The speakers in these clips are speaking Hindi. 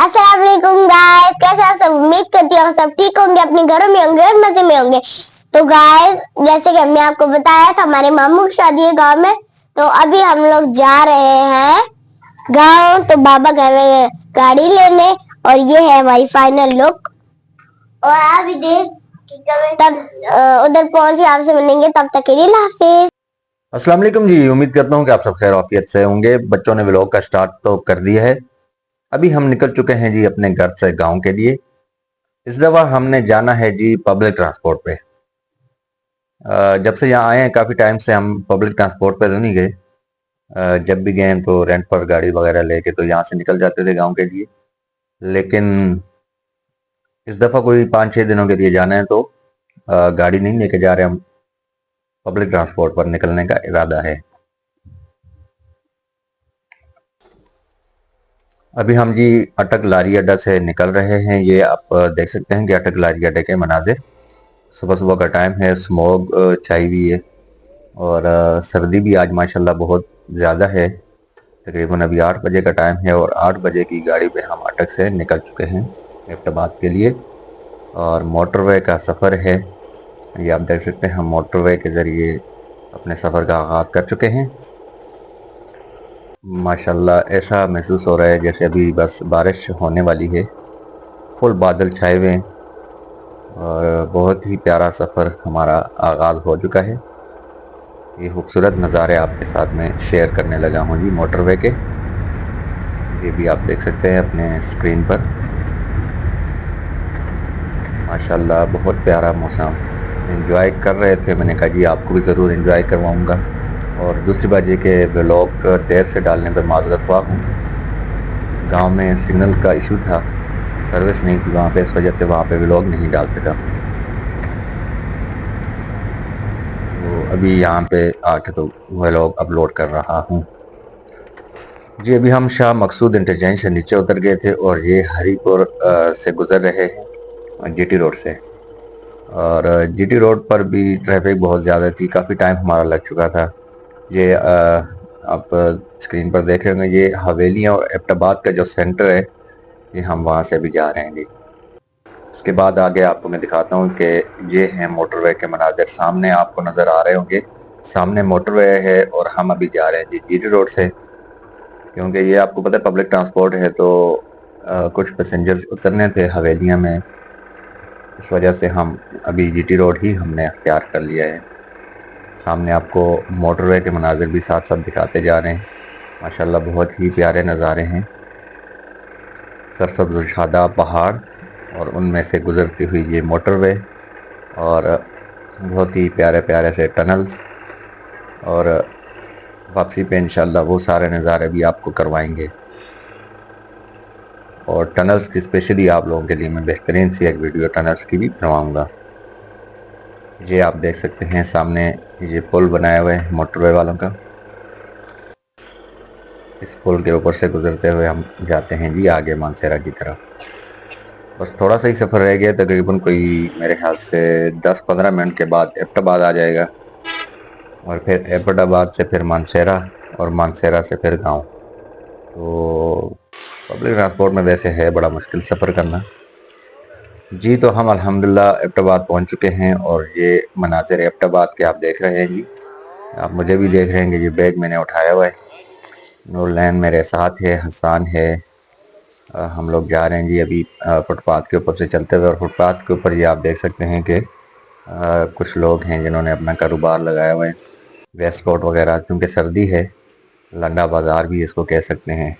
अस्सलाम वालेकुम गाइस, कैसे आप सब? उम्मीद करती हूँ सब ठीक होंगे, अपने घरों में होंगे और मजे में होंगे। तो गाइस, जैसे कि हमने आपको बताया था, हमारे मामू की शादी है गांव में, तो अभी हम लोग जा रहे हैं गांव। तो बाबा गए हुए हैं गाड़ी लेने, और ये है हमारी फाइनल लुक। और आप भी देख तब उधर पहुंच के आपसे मिलेंगे, तब तक के लिए अल्लाह हाफिज। अस्सलाम वालेकुम जी। उम्मीद करता हूँ कि आप सब खैर आफियत से होंगे। बच्चों ने व्लॉग का स्टार्ट तो कर दिया है। अभी हम निकल चुके हैं जी अपने घर से गांव के लिए। इस दफा हमने जाना है जी पब्लिक ट्रांसपोर्ट पे। जब से यहाँ आए हैं काफी टाइम से हम पब्लिक ट्रांसपोर्ट पे तो नहीं गए। जब भी गए तो रेंट पर गाड़ी वगैरह लेके तो यहाँ से निकल जाते थे गाँव के लिए। लेकिन इस दफा कोई 5-6 दिनों के लिए जाना है तो गाड़ी नहीं लेके जा रहे हम। पब्लिक ट्रांसपोर्ट पर निकलने का इरादा है। अभी हम जी अटक लारी अड्डा से निकल रहे हैं। ये आप देख सकते हैं कि अटक लारी अड्डे के मनाजिर। सुबह सुबह का टाइम है, स्मोक छाई हुई है और सर्दी भी आज माशाल्लाह बहुत ज़्यादा है। तकरीबन अभी 8 बजे का टाइम है और 8 बजे की गाड़ी पे हम अटक से निकल चुके हैं एबटाबाद के लिए। और मोटरवे का सफ़र है। ये आप देख सकते हैं हम मोटरवे के ज़रिए अपने सफ़र का आगाज़ कर चुके हैं। माशाल्लाह ऐसा महसूस हो रहा है जैसे अभी बस बारिश होने वाली है। फुल बादल छाए हुए हैं और बहुत ही प्यारा सफ़र हमारा आगाज़ हो चुका है। ये खूबसूरत नज़ारे आपके साथ में शेयर करने लगा हूँ जी मोटरवे के। ये भी आप देख सकते हैं अपने स्क्रीन पर। माशाल्लाह बहुत प्यारा मौसम, एंजॉय कर रहे थे। मैंने कहा जी आपको भी ज़रूर एंजॉय करवाऊँगा। और दूसरी बात ये कि व्लॉग देर से डालने पर माज़रत ख्वाह हूँ। गाँव में सिग्नल का इशू था, सर्विस नहीं थी वहाँ पे, इस वजह से वहाँ पे व्लॉग नहीं डाल सका। तो अभी यहाँ पे आके तो व्लॉग अपलोड कर रहा हूँ जी। अभी हम शाह मकसूद इंटरचेंज से नीचे उतर गए थे और ये हरीपुर से गुजर रहे हैं जीटी रोड से। और जीटी रोड पर भी ट्रैफिक बहुत ज़्यादा थी, काफ़ी टाइम हमारा लग चुका था। ये आप स्क्रीन पर देख रहे होंगे, ये हवेलियाँ और एबटाबाद का जो सेंटर है, ये हम वहाँ से भी जा रहे हैं जी। उसके बाद आगे आपको मैं दिखाता हूँ कि ये है मोटरवे के मनाजिर। सामने आपको नज़र आ रहे होंगे, सामने मोटरवे है और हम अभी जा रहे हैं जी जीटी रोड से। क्योंकि ये आपको पता है पब्लिक ट्रांसपोर्ट है तो कुछ पैसेंजर्स उतरने थे हवेलियाँ में, इस वजह से हम अभी जीटी रोड ही हमने अख्तियार कर लिया है। सामने आपको मोटरवे के मनाजिर भी साथ साथ दिखाते जा रहे हैं। माशाल्लाह बहुत ही प्यारे नज़ारे हैं, सरसब्ज़ शादाब पहाड़ और उनमें से गुजरती हुई ये मोटरवे और बहुत ही प्यारे प्यारे से टनल्स। और वापसी पे इंशाल्लाह वो सारे नज़ारे भी आपको करवाएंगे। और टनल्स की स्पेशली आप लोगों के लिए मैं बेहतरीन सी एक वीडियो टनल्स की भी बनवाऊंगा। ये आप देख सकते हैं सामने ये पुल बनाया हुआ है मोटरवे वालों का। इस पुल के ऊपर से गुजरते हुए हम जाते हैं जी आगे मानसेरा की तरफ। बस थोड़ा सा ही सफ़र रह गया, तकरीबन कोई मेरे ख्याल से 10-15 मिनट के बाद एबटाबाद आ जाएगा और फिर एबटाबाद से फिर मानसेरा और मानसेरा से फिर गांव। तो पब्लिक ट्रांसपोर्ट में वैसे है बड़ा मुश्किल सफ़र करना जी। तो हम अल्हम्दुलिल्लाह एबटाबाद पहुंच चुके हैं और ये मनाजिर एबटाबाद के आप देख रहे हैं जी। आप मुझे भी देख रहे हैं कि ये बैग मैंने उठाया हुआ है। नूरलैन मेरे साथ है, हसान है। हम लोग जा रहे हैं जी अभी फुटपाथ के ऊपर से चलते हुए। और फुटपाथ के ऊपर ये आप देख सकते हैं कि कुछ लोग हैं जिन्होंने अपना कारोबार लगाया हुआ है, वेस्ट कोट वगैरह। क्योंकि सर्दी है, लंडा बाज़ार भी इसको कह सकते हैं।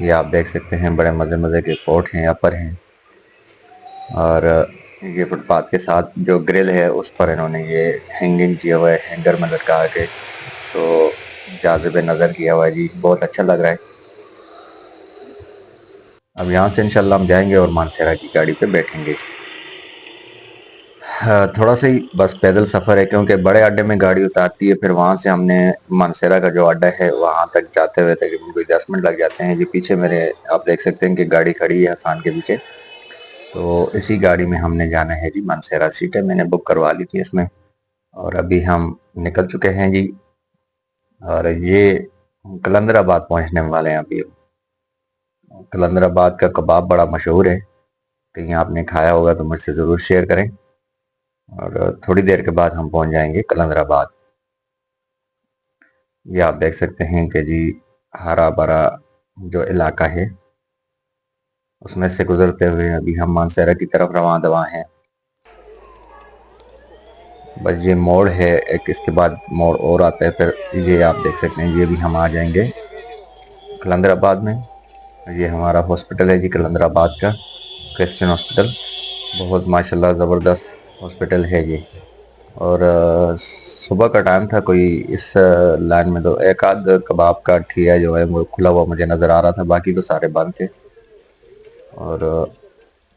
ये आप देख सकते हैं बड़े मज़े मज़े के कोट हैं, अपर हैं। और ये फुटपाथ के साथ जो ग्रिल है उस पर इन्होंने ये हैंगिंग किया हुआ है, हैंगर में लटका के, तो जाज़िब नज़र किया हुआ है जी, बहुत अच्छा लग रहा है। अब यहाँ से इंशाल्लाह हम जाएंगे और मानसेरा की गाड़ी पे बैठेंगे। थोड़ा सा ही बस पैदल सफ़र है, क्योंकि बड़े अड्डे में गाड़ी उतारती है, फिर वहाँ से हमने मानसेरा का जो अड्डा है वहाँ तक जाते हुए तकरीबन कोई 10 मिनट लग जाते हैं जी। पीछे मेरे आप देख सकते हैं कि गाड़ी खड़ी है हसान के पीछे। तो इसी गाड़ी में हमने जाना है जी मानसेरा। सीटें मैंने बुक करवा ली थी इसमें और अभी हम निकल चुके हैं जी। और ये कलंदराबाद पहुँचने वाले हैं अभी। कलंदराबाद का कबाब बड़ा मशहूर है, कहीं आपने खाया होगा तो मुझसे ज़रूर शेयर करें। और थोड़ी देर के बाद हम पहुंच जाएंगे कलंदराबाद। ये आप देख सकते हैं कि जी हरा भरा जो इलाका है उसमें से गुजरते हुए अभी हम मानसेरा की तरफ रवां दवा हैं। बस ये मोड़ है एक, इसके बाद मोड़ और आता है, फिर ये आप देख सकते हैं ये भी हम आ जाएंगे कलंदराबाद में। ये हमारा हॉस्पिटल है जी कलंदराबाद का, क्रिश्चियन हॉस्पिटल। बहुत माशाल्लाह ज़बरदस्त हॉस्पिटल है ये। और सुबह का टाइम था, कोई इस लाइन में तो एक आध कबाब का ठिया जो है वो खुला हुआ मुझे नज़र आ रहा था, बाकी तो सारे बंद थे। और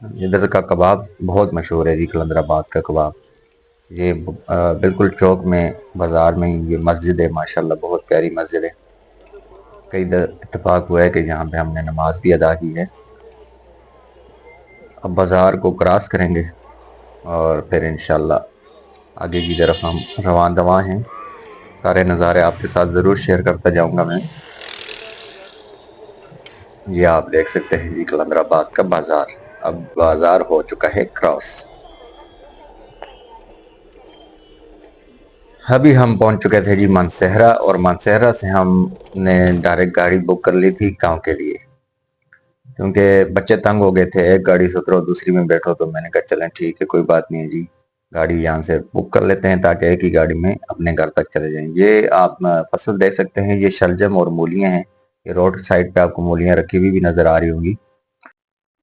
इधर का कबाब बहुत मशहूर है जी, कलंदराबाद का कबाब। ये बिल्कुल चौक में बाज़ार में ही ये मस्जिद है, माशाल्लाह बहुत प्यारी मस्जिद है। कई इत्तेफाक हुआ है कि यहाँ पे हमने नमाज भी अदा की है। अब बाज़ार को क्रॉस करेंगे और फिर इंशाल्लाह आगे की तरफ हम रवां दवा हैं। सारे नज़ारे आपके साथ ज़रूर शेयर करता जाऊंगा मैं। ये आप देख सकते हैं जी कलंदराबाद का बाज़ार। अब बाज़ार हो चुका है क्रॉस। अभी हम पहुंच चुके थे जी मानसेहरा, और मानसेहरा से हमने डायरेक्ट गाड़ी बुक कर ली थी गांव के लिए, क्योंकि बच्चे तंग हो गए थे, एक गाड़ी से उतरो दूसरी में बैठो। तो मैंने कहा चलें ठीक है, कोई बात नहीं है जी, गाड़ी यहाँ से बुक कर लेते हैं ताकि एक ही गाड़ी में अपने घर तक चले जाएं। ये आप फसल देख सकते हैं, ये शलजम और मूलियां हैं। ये रोड साइड पे आपको मूलियां रखी हुई भी नजर आ रही होंगी।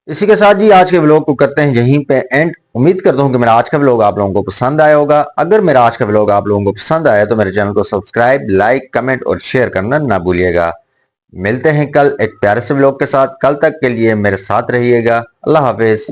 इसी के साथ जी आज के व्लॉग को करते हैं यहीं पे एंड। उम्मीद करता हूं कि मेरा आज का व्लॉग आप लोगों को पसंद आया होगा। अगर मेरा आज का व्लॉग आप लोगों को पसंद आया तो मेरे चैनल को सब्सक्राइब, लाइक, कमेंट और शेयर करना ना भूलिएगा। मिलते हैं कल एक प्यारे से व्लॉग के साथ। कल तक के लिए मेरे साथ रहिएगा। अल्लाह हाफिज।